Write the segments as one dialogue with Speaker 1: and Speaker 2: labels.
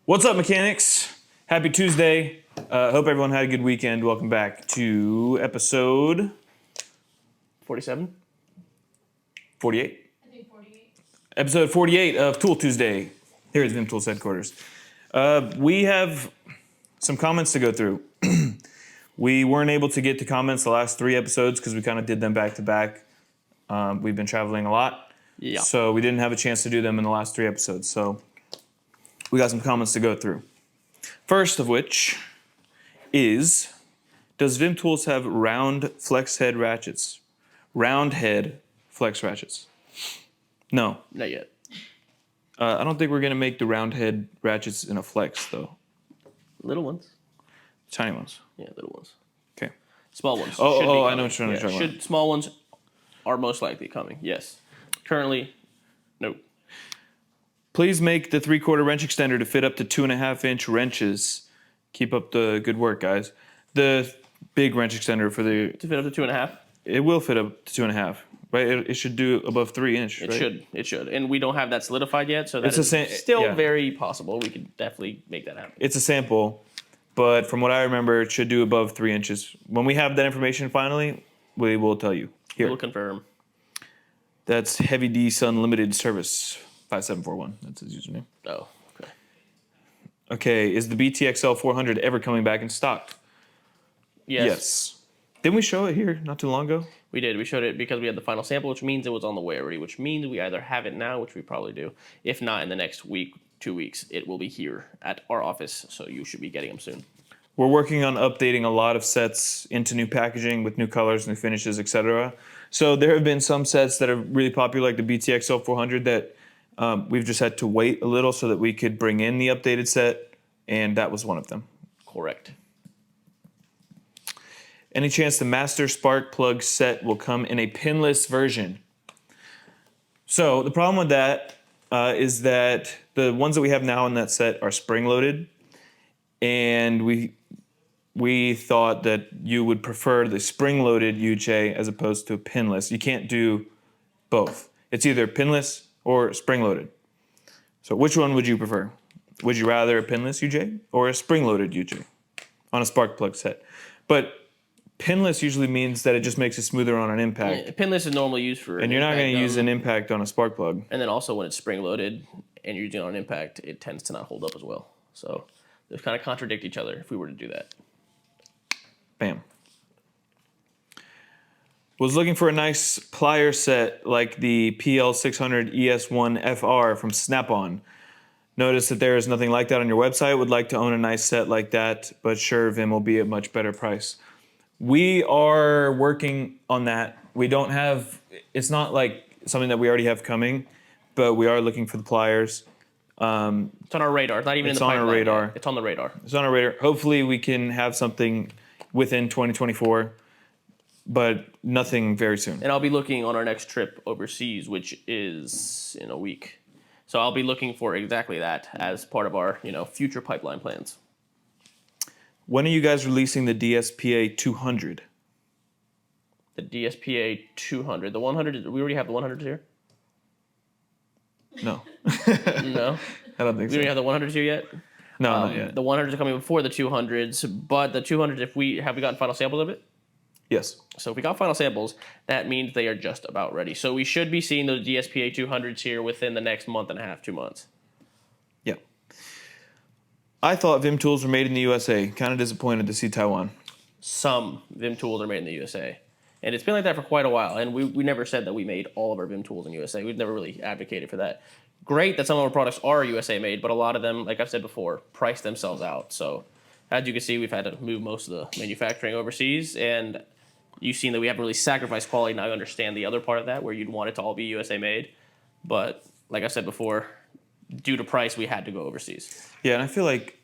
Speaker 1: What's up, mechanics? Happy Tuesday. Hope everyone had a good weekend. Welcome back to episode
Speaker 2: 47?
Speaker 1: 48.
Speaker 3: I think 48.
Speaker 1: Episode 48 of Tool Tuesday here at VIM Tools headquarters. We have some comments to go through. We weren't able to get to comments the last 3 episodes because we kind of did them back to back. We've been traveling a lot.
Speaker 2: Yeah.
Speaker 1: So we didn't have a chance to do them in the last 3 episodes. So we got some comments to go through. First of which is, does VIM Tools have round flex head ratchets? Round head flex ratchets? No.
Speaker 2: Not yet.
Speaker 1: I don't think we're going to make the round head ratchets in a flex, though.
Speaker 2: Little ones.
Speaker 1: Tiny ones.
Speaker 2: Yeah, little ones.
Speaker 1: Okay.
Speaker 2: Small ones.
Speaker 1: Oh,
Speaker 2: should be
Speaker 1: I
Speaker 2: coming.
Speaker 1: know what you're talking about.
Speaker 2: Small ones are most likely coming, yes. Currently, no.
Speaker 1: Please make the 3/4 wrench extender to fit up to 2.5-inch wrenches. Keep up the good work, guys. The big wrench extender for the...
Speaker 2: To fit up to 2.5?
Speaker 1: It will fit up to 2.5, right? It should do above 3 inch, right?
Speaker 2: It should. And we don't have that solidified yet, so
Speaker 1: It's
Speaker 2: that is still
Speaker 1: yeah.
Speaker 2: very possible. We could definitely make that happen.
Speaker 1: It's a sample, but from what I remember, it should do above 3 inches. When we have that information finally, we will tell you. Here.
Speaker 2: We'll confirm.
Speaker 1: That's Heavy D Sun Limited Service 5741. That's his username.
Speaker 2: Oh, okay.
Speaker 1: Okay, is the BTXL 400 ever coming back in stock?
Speaker 2: Yes.
Speaker 1: Didn't we show it here not too long ago?
Speaker 2: We did. We showed it because we had the final sample, which means it was on the way already, which means we either have it now, which we probably do. If not, in the next week, 2 weeks, it will be here at our office, so you should be getting them soon.
Speaker 1: We're working on updating a lot of sets into new packaging with new colors, new finishes, etc. So there have been some sets that are really popular, like the BTXL 400, that we've just had to wait a little so that we could bring in the updated set, and that was one of them.
Speaker 2: Correct.
Speaker 1: Any chance the master spark plug set will come in a pinless version? So the problem with that is that the ones that we have now in that set are spring-loaded, and we thought that you would prefer the spring-loaded UJ as opposed to pinless. You can't do both. It's either pinless or spring-loaded. So which one would you prefer? Would you rather a pinless UJ or a spring-loaded UJ on a spark plug set? But pinless usually means that it just makes it smoother on an impact.
Speaker 2: Yeah, pinless is normally used for...
Speaker 1: And you're not going to use an impact on a spark plug.
Speaker 2: And then also when it's spring-loaded and you're using it on impact, it tends to not hold up as well. So those kind of contradict each other if we were to do that.
Speaker 1: Bam. Was looking for a nice plier set like the PL600 ES1 FR from Snap-on. Notice that there is nothing like that on your website. Would like to own a nice set like that, but sure, VIM will be a much better price. We are working on that. We don't have, it's not like something that we already have coming, but we are looking for the pliers.
Speaker 2: It's on our radar. It's not even in the pipeline.
Speaker 1: It's on our radar.
Speaker 2: Yet. It's on the radar.
Speaker 1: It's on our radar. Hopefully we can have something within 2024, but nothing very soon.
Speaker 2: And I'll be looking on our next trip overseas, which is in a week. So I'll be looking for exactly that as part of our, future pipeline plans.
Speaker 1: When are you guys releasing the DSPA 200?
Speaker 2: The DSPA 200. The 100, we already have the 100s here?
Speaker 1: No.
Speaker 2: No?
Speaker 1: I don't think
Speaker 2: We
Speaker 1: so.
Speaker 2: already have the 100s here yet?
Speaker 1: No, not yet.
Speaker 2: The 100s are coming before the 200s, but the 200s, have we gotten final samples of it?
Speaker 1: Yes.
Speaker 2: So if we got final samples, that means they are just about ready. So we should be seeing those DSPA 200s here within the next month and a half, 2 months.
Speaker 1: Yeah. I thought VIM tools were made in the USA. Kind of disappointed to see Taiwan.
Speaker 2: Some VIM tools are made in the USA. And it's been like that for quite a while. And we never said that we made all of our VIM tools in the USA. We've never really advocated for that. Great that some of our products are USA made, but a lot of them, like I've said before, price themselves out. So as you can see, we've had to move most of the manufacturing overseas. And you've seen that we haven't really sacrificed quality. Now I understand the other part of that, where you'd want it to all be USA made. But like I said before, due to price, we had to go overseas.
Speaker 1: Yeah, and I feel like,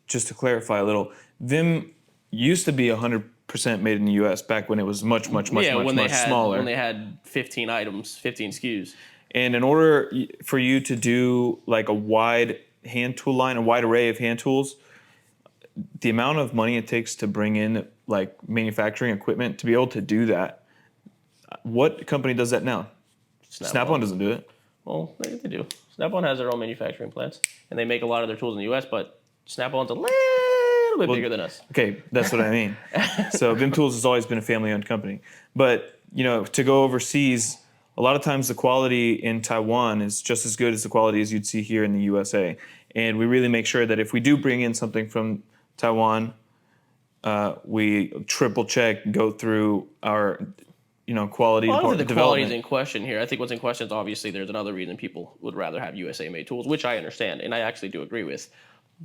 Speaker 1: just to clarify a little, VIM used to be 100% made in the US back when it was much smaller.
Speaker 2: When they had 15 items, 15 SKUs.
Speaker 1: And in order for you to do like a wide hand tool line, a wide array of hand tools, the amount of money it takes to bring in like manufacturing equipment to be able to do that. What company does that now? Snap-on doesn't do it.
Speaker 2: Well, they do. Snap-on has their own manufacturing plants, and they make a lot of their tools in the U.S., but Snap-on's a little bit bigger than us.
Speaker 1: Okay, that's what I mean. So VIM Tools has always been a family-owned company. But, to go overseas, a lot of times the quality in Taiwan is just as good as the quality as you'd see here in the USA. And we really make sure that if we do bring in something from Taiwan, we triple check, go through our quality
Speaker 2: Well, I don't think the
Speaker 1: development.
Speaker 2: quality is in question here. I think what's in question is obviously there's another reason people would rather have USA-made tools, which I understand, and I actually do agree with.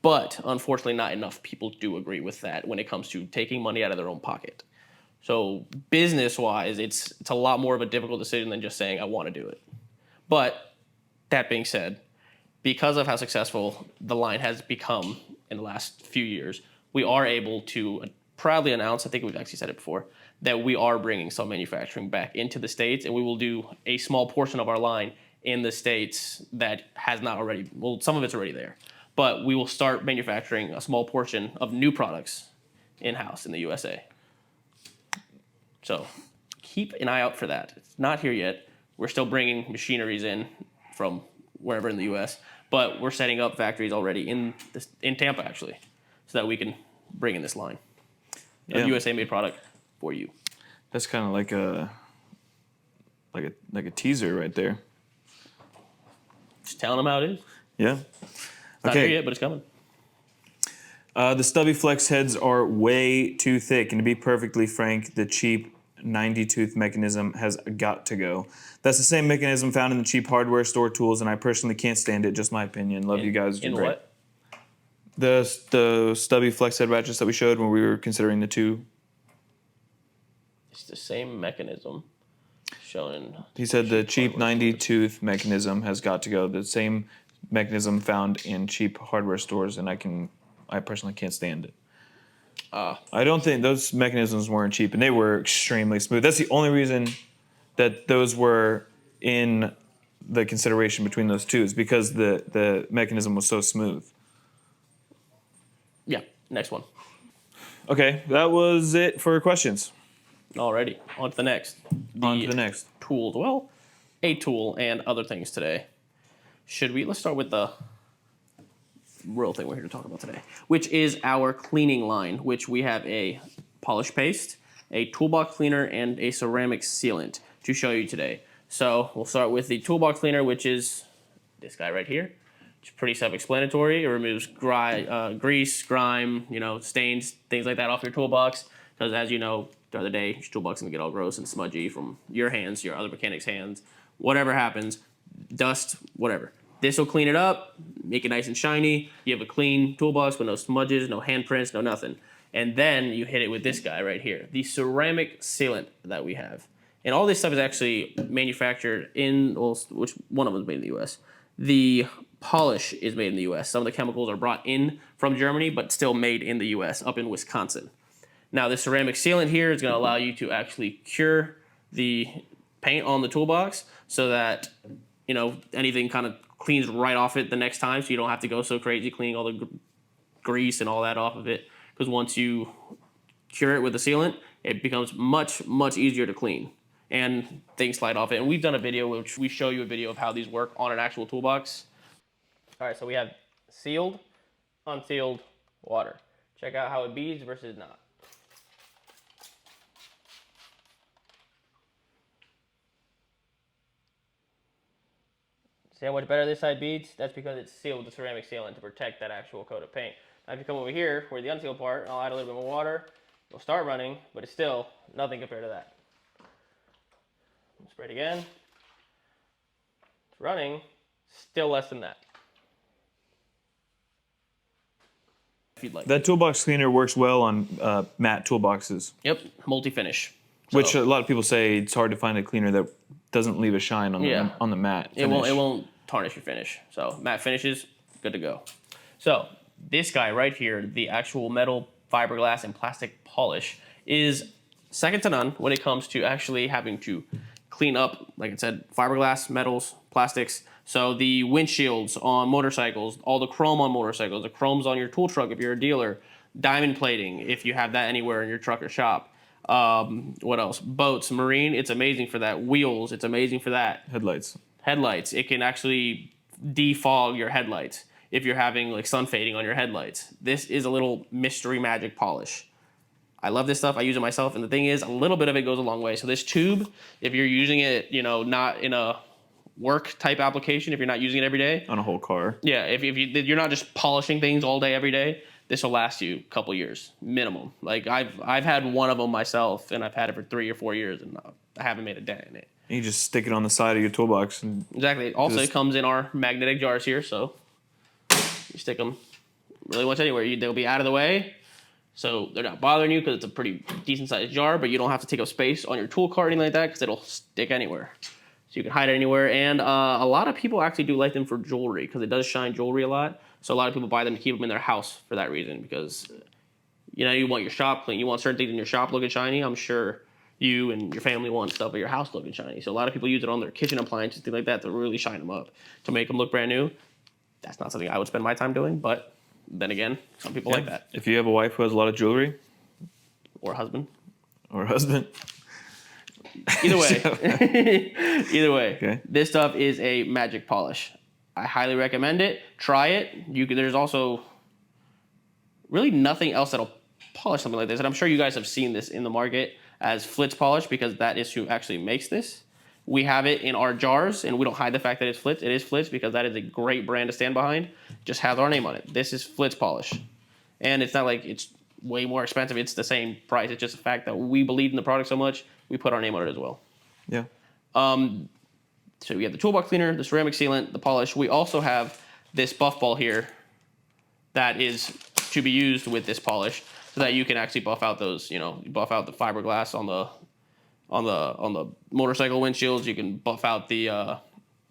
Speaker 2: But unfortunately, not enough people do agree with that when it comes to taking money out of their own pocket. So business-wise, it's a lot more of a difficult decision than just saying, I want to do it. But that being said, because of how successful the line has become in the last few years, we are able to proudly announce, I think we've actually said it before, that we are bringing some manufacturing back into the States, and we will do a small portion of our line in the States that has not already, well, some of it's already there. But we will start manufacturing a small portion of new products in-house in the USA. So keep an eye out for that. It's not here yet. We're still bringing machineries in from wherever in the U.S., but we're setting up factories already in Tampa, actually, so that we can bring in this line of USA-made product for you.
Speaker 1: That's kind of like a teaser right there.
Speaker 2: Just telling them how it is.
Speaker 1: Yeah.
Speaker 2: It's not here yet, but it's coming.
Speaker 1: The stubby flex heads are way too thick, and to be perfectly frank, the cheap 90-tooth mechanism has got to go. That's the same mechanism found in the cheap hardware store tools, and I personally can't stand it. Just my opinion. Love you guys.
Speaker 2: In
Speaker 1: great.
Speaker 2: what?
Speaker 1: The stubby flex head ratchets that we showed when we were considering the two.
Speaker 2: It's the same mechanism showing.
Speaker 1: He said the cheap 90-tooth mechanism has got to go. The same mechanism found in cheap hardware stores, and I personally can't stand it. I don't think those mechanisms weren't cheap, and they were extremely smooth. That's the only reason that those were in the consideration between those two, is because the mechanism was so smooth.
Speaker 2: Yeah, next one.
Speaker 1: Okay, that was it for questions.
Speaker 2: Alrighty, on to the next.
Speaker 1: On to the next.
Speaker 2: Tools. Well, a tool and other things today. Let's start with the real thing we're here to talk about today, which is our cleaning line, which we have a polish paste, a toolbox cleaner, and a ceramic sealant to show you today. So we'll start with the toolbox cleaner, which is this guy right here. It's pretty self-explanatory. It removes grease, grime, stains, things like that off your toolbox. Because as you know, the other day, your toolbox is gonna get all gross and smudgy from your hands, your other mechanics' hands, whatever happens, dust, whatever. This will clean it up, make it nice and shiny. You have a clean toolbox with no smudges, no handprints, no nothing. And then you hit it with this guy right here, the ceramic sealant that we have. And all this stuff is actually manufactured which one of them is made in the U.S. The polish is made in the U.S. Some of the chemicals are brought in from Germany, but still made in the U.S., up in Wisconsin. Now, the ceramic sealant here is going to allow you to actually cure the paint on the toolbox so that, anything kind of cleans right off it the next time, so you don't have to go so crazy cleaning all the grease and all that off of it. Because once you cure it with the sealant, it becomes much, much easier to clean. And things slide off it. And we've done a video which we show you a video of how these work on an actual toolbox. All right, so we have sealed, unsealed water. Check out how it beads versus not. See how much better this side beads? That's because it's sealed with the ceramic sealant to protect that actual coat of paint. Now if you come over here, where the unsealed part, I'll add a little bit more water. It'll start running, but it's still nothing compared to that. Spray it again. It's running, still less than that. If you'd like.
Speaker 1: That toolbox cleaner works well on matte toolboxes.
Speaker 2: Yep, multi-finish.
Speaker 1: Which a lot of people say it's hard to find a cleaner that doesn't leave a shine on the matte finish.
Speaker 2: It won't tarnish your finish. So matte finishes, good to go. So this guy right here, the actual metal, fiberglass, and plastic polish, is second to none when it comes to actually having to clean up, like I said, fiberglass, metals, plastics. So the windshields on motorcycles, all the chrome on motorcycles, the chrome's on your tool truck if you're a dealer, diamond plating if you have that anywhere in your truck or shop. What else? Boats, marine, it's amazing for that. Wheels, it's amazing for that.
Speaker 1: Headlights.
Speaker 2: headlights. It can actually defog your headlights if you're having like sun fading on your headlights. This is a little mystery magic polish. I love this stuff. I use it myself. And the thing is, a little bit of it goes a long way. So this tube, if you're using it, you know, not in a work type application, if you're not using it every day.
Speaker 1: On a whole car.
Speaker 2: Yeah, if you're not just polishing things all day, every day, this will last you a couple years, minimum. Like I've had one of them myself, and I've had it for 3 or 4 years, and I haven't made a dent in it.
Speaker 1: You just stick it on the side of your toolbox. And
Speaker 2: Exactly. Also, it comes in our magnetic jars here, so you stick them really much anywhere. They'll be out of the way, so they're not bothering you because it's a pretty decent sized jar, but you don't have to take up space on your tool cart or anything like that because it'll stick anywhere. So you can hide it anywhere. And a lot of people actually do like them for jewelry because it does shine jewelry a lot. So a lot of people buy them to keep them in their house for that reason because, you know, you want your shop clean. You want certain things in your shop looking shiny. I'm sure you and your family want stuff at your house looking shiny. So a lot of people use it on their kitchen appliances, things like that, to really shine them up, to make them look brand new. That's not something I would spend my time doing, but then again, some people like that.
Speaker 1: If you have a wife who has a lot of jewelry.
Speaker 2: Or a husband.
Speaker 1: Or a husband.
Speaker 2: Either way. Either way.
Speaker 1: Okay.
Speaker 2: This stuff is a magic polish. I highly recommend it. Try it. There's also really nothing else that'll polish something like this. And I'm sure you guys have seen this in the market as FLITZ polish because that is who actually makes this. We have it in our jars, and we don't hide the fact that it's FLITZ. It is FLITZ because that is a great brand to stand behind. It just has our name on it. This is FLITZ polish. And it's not like it's way more expensive. It's the same price. It's just the fact that we believe in the product so much, we put our name on it as well.
Speaker 1: Yeah.
Speaker 2: So we have the toolbox cleaner, the ceramic sealant, the polish. We also have this buff ball here that is to be used with this polish so that you can actually buff out those, you know, buff out the fiberglass on the motorcycle windshields. You can buff out the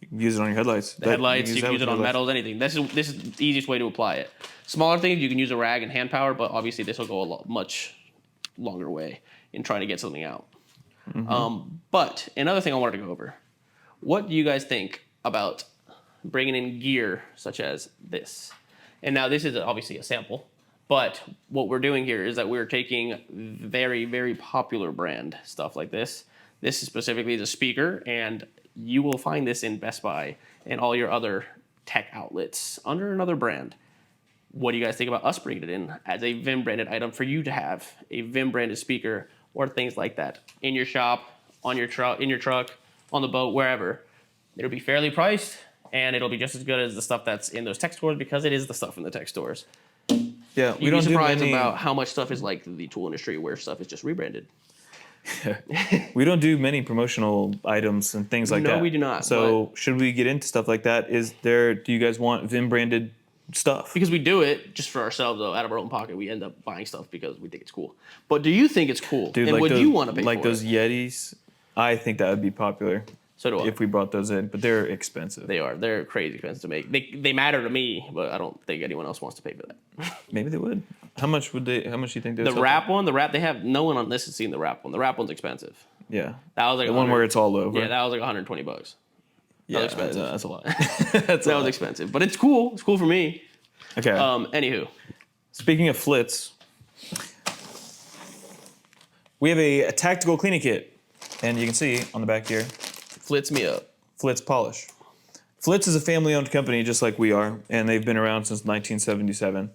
Speaker 1: You can use it on your headlights.
Speaker 2: headlights. You can use it on metals, anything. This is the easiest way to apply it. Smaller things, you can use a rag and hand power, but obviously this will go much longer way in trying to get something out. Mm-hmm. But another thing I wanted to go over. What do you guys think about bringing in gear such as this? And now this is obviously a sample, but what we're doing here is that we're taking very, very popular brand stuff like this. This is specifically the speaker, and you will find this in Best Buy and all your other tech outlets under another brand. What do you guys think about us bringing it in as a VIM branded item for you to have a VIM branded speaker or things like that in your shop, on your truck, in your truck, on the boat, wherever? It'll be fairly priced, and it'll be just as good as the stuff that's in those tech stores because it is the stuff in the tech stores.
Speaker 1: Yeah,
Speaker 2: You'd be surprised about how much stuff is like the tool industry where stuff is just rebranded.
Speaker 1: We don't do many promotional items and things like that.
Speaker 2: No, we do not.
Speaker 1: So should we get into stuff like that? Do you guys want VIM branded stuff?
Speaker 2: Because we do it just for ourselves, though, out of our own pocket. We end up buying stuff because we think it's cool. But do you think it's cool?
Speaker 1: Dude,
Speaker 2: and
Speaker 1: like
Speaker 2: would you want to pay
Speaker 1: like
Speaker 2: for
Speaker 1: those
Speaker 2: it?
Speaker 1: Yetis? I think that would be popular.
Speaker 2: So do I.
Speaker 1: If we brought those in, but they're expensive.
Speaker 2: They are. They're crazy expensive to make. They matter to me, but I don't think anyone else wants to pay for that.
Speaker 1: Maybe they would. How much do you think they would
Speaker 2: The
Speaker 1: sell
Speaker 2: wrap one, they have no one on this has seen the wrap one. The wrap one's expensive.
Speaker 1: Yeah.
Speaker 2: That was like
Speaker 1: the one where it's all over.
Speaker 2: Yeah, that was like $120.
Speaker 1: Yeah,
Speaker 2: That was expensive.
Speaker 1: that's a lot.
Speaker 2: That was expensive, but it's cool. It's cool for me.
Speaker 1: Okay.
Speaker 2: Anywho,
Speaker 1: Speaking of FLITZ, we have a tactical cleaning kit, and you can see on the back here,
Speaker 2: FLITZ me up.
Speaker 1: FLITZ Polish. FLITZ is a family-owned company, just like we are, and they've been around since 1977.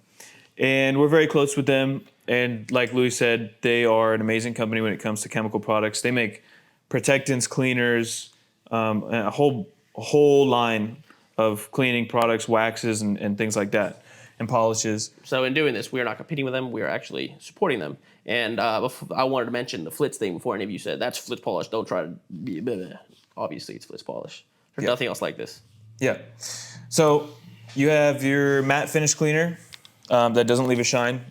Speaker 1: And we're very close with them. And like Louis said, they are an amazing company when it comes to chemical products. They make protectants, cleaners, and a whole line of cleaning products, waxes, and things like that, and polishes.
Speaker 2: So in doing this, we are not competing with them. We are actually supporting them. And I wanted to mention the FLITZ thing before any of you said, that's FLITZ Polish. Don't try to be blah, blah. Obviously, it's FLITZ Polish. There's nothing else like this.
Speaker 1: Yeah. So you have your matte finish cleaner that doesn't leave a shine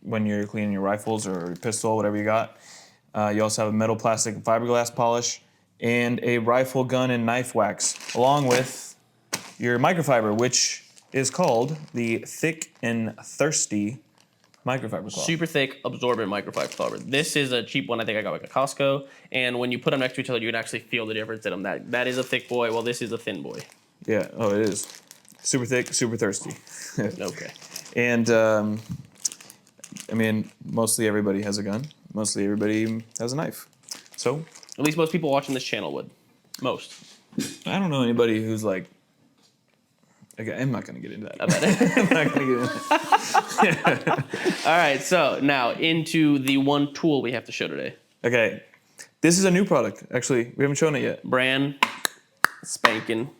Speaker 1: when you're cleaning your rifles or your pistol, whatever you got. You also have a metal, plastic, and fiberglass polish, and a rifle, gun, and knife wax, along with your microfiber, which is called the Thick and Thirsty microfiber cloth.
Speaker 2: Super thick, absorbent microfiber fiber. This is a cheap one. I think I got like a Costco. And when you put them next to each other, you can actually feel the difference in them. That is a thick boy. Well, this is a thin boy.
Speaker 1: Yeah. Oh, it is. Super thick, super thirsty.
Speaker 2: Okay.
Speaker 1: And I mean, mostly everybody has a gun. Mostly everybody has a knife. So
Speaker 2: at least most people watching this channel would. Most.
Speaker 1: I don't know anybody who's like. Okay, I'm not gonna get into that.
Speaker 2: I bet it.
Speaker 1: I'm not gonna get into that.
Speaker 2: All right, so now into the one tool we have to show today.
Speaker 1: Okay, this is a new product. Actually, we haven't shown it yet.
Speaker 2: Brand spanking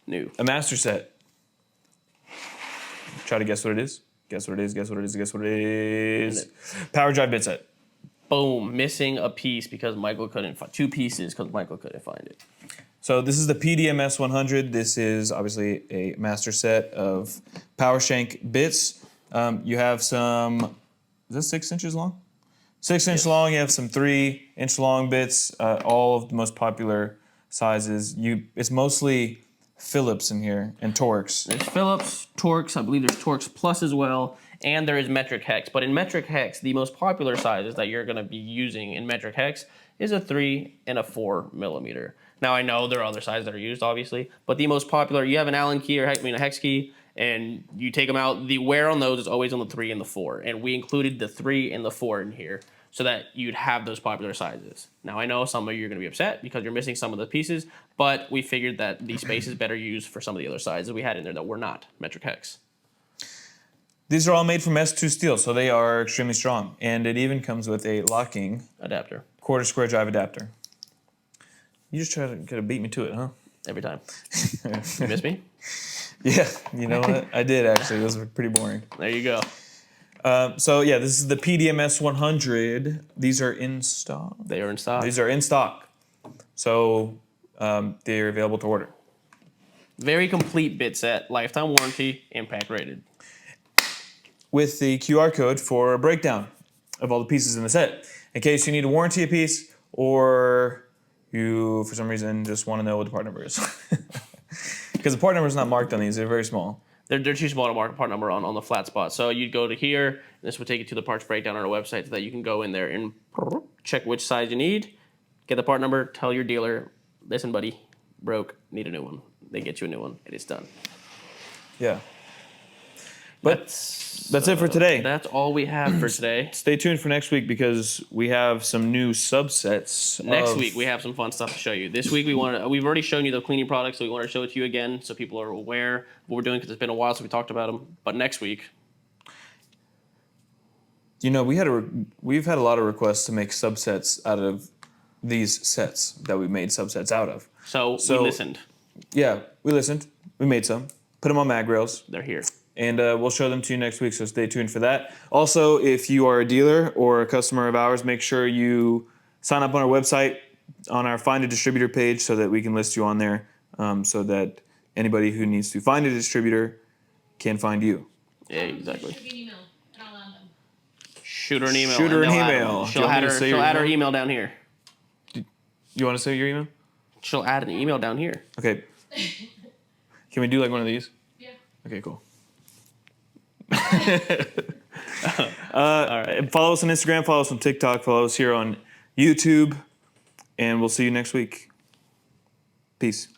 Speaker 2: new.
Speaker 1: A master set. Try to guess what it is. Guess what it is. Guess what it is. Guess what it is. Power drive bit set.
Speaker 2: Boom, missing a piece because Michael couldn't find 2 pieces because Michael couldn't find it.
Speaker 1: So this is the PDMS 100. This is obviously a master set of power shank bits. You have some, is this 6 inches long? 6-inch long. You have some 3-inch long bits. All of the most popular sizes. It's mostly Phillips in here and Torx.
Speaker 2: There's Phillips, Torx. I believe there's Torx Plus as well. And there is metric hex. But in metric hex, the most popular sizes that you're going to be using in metric hex is a 3 and a 4 millimeter. Now, I know there are other sizes that are used, obviously, but the most popular, you have an Allen key or a hex key, and you take them out. The wear on those is always on the 3 and the 4, and we included the 3 and the 4 in here so that you'd have those popular sizes. Now, I know some of you are going to be upset because you're missing some of the pieces, but we figured that the space is better used for some of the other sizes we had in there that were not metric hex.
Speaker 1: These are all made from S2 steel, so they are extremely strong, and it even comes with a locking
Speaker 2: Adapter.
Speaker 1: quarter square drive adapter. You just try to beat me to it, huh?
Speaker 2: Every time. You miss me?
Speaker 1: Yeah, you know what? I did actually. Those were pretty boring.
Speaker 2: There you go.
Speaker 1: So yeah, this is the PDMS 100. These are in stock.
Speaker 2: They are in stock.
Speaker 1: These are in stock. So they're available to order.
Speaker 2: Very complete bit set, lifetime warranty, impact rated.
Speaker 1: With the QR code for a breakdown of all the pieces in the set. In case you need to warranty a piece or you, for some reason, just want to know what the part number is. Because the part number is not marked on these. They're very small.
Speaker 2: They're too small to mark a part number on the flat spot. So you'd go to here, and this would take you to the parts breakdown on our website so that you can go in there and check which size you need, get the part number, tell your dealer, listen, buddy, broke, need a new one. They get you a new one, and it's done.
Speaker 1: Yeah. But that's it for today.
Speaker 2: That's all we have for today.
Speaker 1: Stay tuned for next week because we have some new subsets.
Speaker 2: Next week we have some fun stuff to show you. This week we've already shown you the cleaning products, so we want to show it to you again so people are aware of what we're doing because it's been a while since we talked about them. But next week,
Speaker 1: you know, we've had a lot of requests to make subsets out of these sets that we made subsets out of.
Speaker 2: So we listened.
Speaker 1: Yeah, we listened. We made some. Put them on mag rails.
Speaker 2: They're here.
Speaker 1: And we'll show them to you next week, so stay tuned for that. Also, if you are a dealer or a customer of ours, make sure you sign up on our website, on our Find a Distributor page, so that we can list you on there, so that anybody who needs to find a distributor can find you.
Speaker 2: Yeah, exactly.
Speaker 3: Shoot me an email, and I'll add them.
Speaker 2: Shoot her an email.
Speaker 1: Shoot her
Speaker 2: and
Speaker 1: an
Speaker 2: they'll add
Speaker 1: email.
Speaker 2: them. She'll add her email down here.
Speaker 1: You want to say your email?
Speaker 2: She'll add an email down here.
Speaker 1: Okay. Can we do like one of these?
Speaker 3: Yeah.
Speaker 1: Okay, cool.
Speaker 2: All right.
Speaker 1: Follow us on Instagram, follow us on TikTok, follow us here on YouTube, and we'll see you next week. Peace.